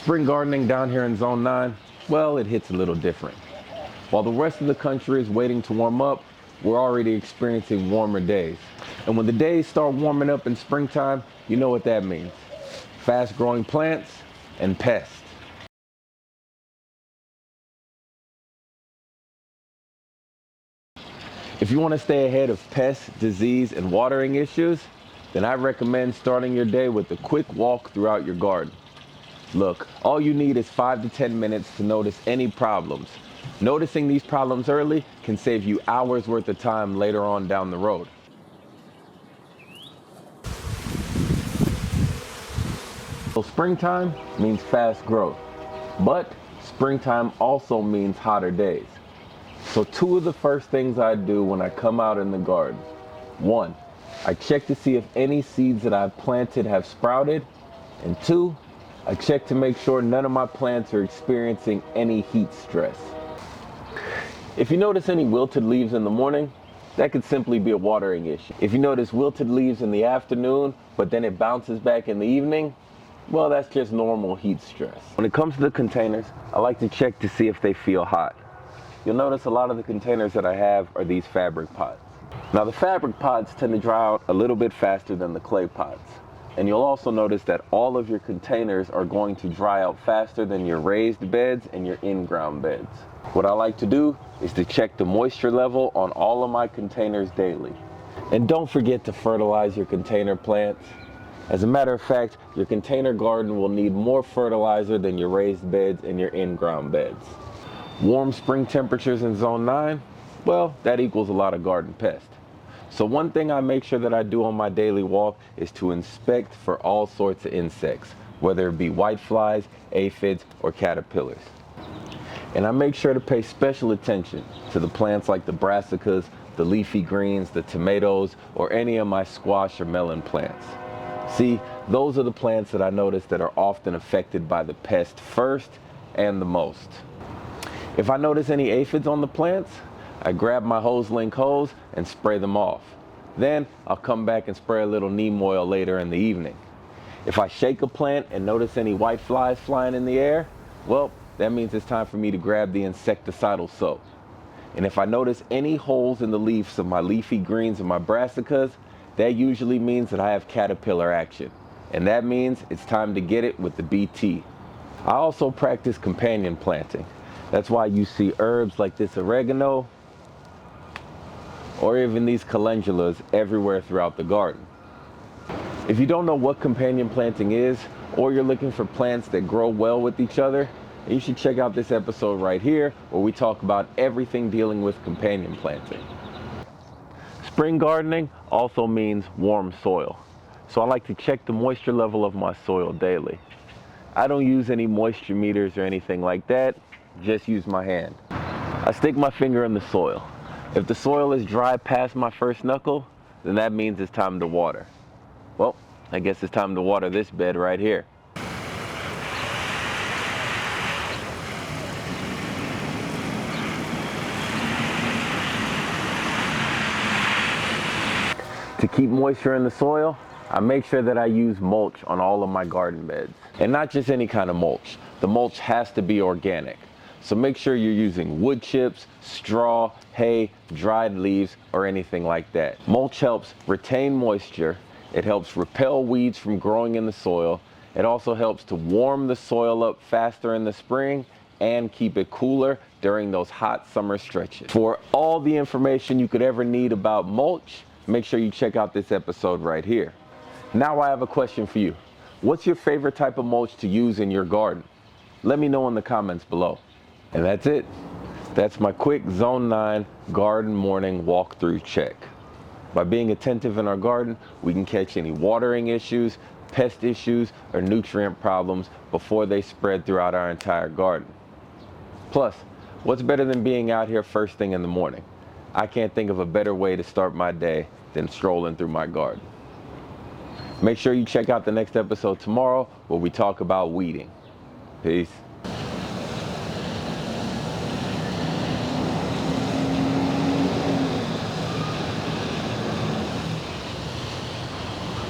Spring gardening down here in Zone 9, well, it hits a little different. While the rest of the country is waiting to warm up, we're already experiencing warmer days. And when the days start warming up in springtime, you know what that means. Fast growing plants and pests. If you want to stay ahead of pest, disease, and watering issues, then I recommend starting your day with a quick walk throughout your garden. Look, all you need is 5 to 10 minutes to notice any problems. Noticing these problems early can save you hours worth of time later on down the road. So springtime means fast growth, but springtime also means hotter days. So two of the first things I do when I come out in the garden. 1, I check to see if any seeds that I've planted have sprouted. And 2, I check to make sure none of my plants are experiencing any heat stress. If you notice any wilted leaves in the morning, that could simply be a watering issue. If you notice wilted leaves in the afternoon, but then it bounces back in the evening, well, that's just normal heat stress. When it comes to the containers, I like to check to see if they feel hot. You'll notice a lot of the containers that I have are these fabric pots. Now the fabric pots tend to dry out a little bit faster than the clay pots. And you'll also notice that all of your containers are going to dry out faster than your raised beds and your in-ground beds. What I like to do is to check the moisture level on all of my containers daily. And don't forget to fertilize your container plants. As a matter of fact, your container garden will need more fertilizer than your raised beds and your in-ground beds. Warm spring temperatures in Zone 9, well, that equals a lot of garden pests. So one thing I make sure that I do on my daily walk is to inspect for all sorts of insects, whether it be whiteflies, aphids, or caterpillars. And I make sure to pay special attention to the plants like the brassicas, the leafy greens, the tomatoes, or any of my squash or melon plants. See, those are the plants that I notice that are often affected by the pest first and the most. If I notice any aphids on the plants, I grab my hose link hose and spray them off. Then I'll come back and spray a little neem oil later in the evening. If I shake a plant and notice any white flies flying in the air, well, that means it's time for me to grab the insecticidal soap. And if I notice any holes in the leaves of my leafy greens and my brassicas, that usually means that I have caterpillar action. And that means it's time to get it with the BT. I also practice companion planting. That's why you see herbs like this oregano, or even these calendulas everywhere throughout the garden. If you don't know what companion planting is, or you're looking for plants that grow well with each other, you should check out this episode right here where we talk about everything dealing with companion planting. Spring gardening also means warm soil. So I like to check the moisture level of my soil daily. I don't use any moisture meters or anything like that, just use my hand. I stick my finger in the soil. If the soil is dry past my first knuckle, then that means it's time to water. Well, I guess it's time to water this bed right here. To keep moisture in the soil, I make sure that I use mulch on all of my garden beds. And not just any kind of mulch. The mulch has to be organic. So make sure you're using wood chips, straw, hay, dried leaves, or anything like that. Mulch helps retain moisture. It helps repel weeds from growing in the soil. It also helps to warm the soil up faster in the spring and keep it cooler during those hot summer stretches. For all the information you could ever need about mulch, make sure you check out this episode right here. Now I have a question for you. What's your favorite type of mulch to use in your garden? Let me know in the comments below. And that's it. That's my quick Zone 9 garden morning walkthrough check. By being attentive in our garden, we can catch any watering issues, pest issues, or nutrient problems before they spread throughout our entire garden. Plus, what's better than being out here first thing in the morning? I can't think of a better way to start my day than strolling through my garden. Make sure you check out the next episode tomorrow where we talk about weeding. Peace.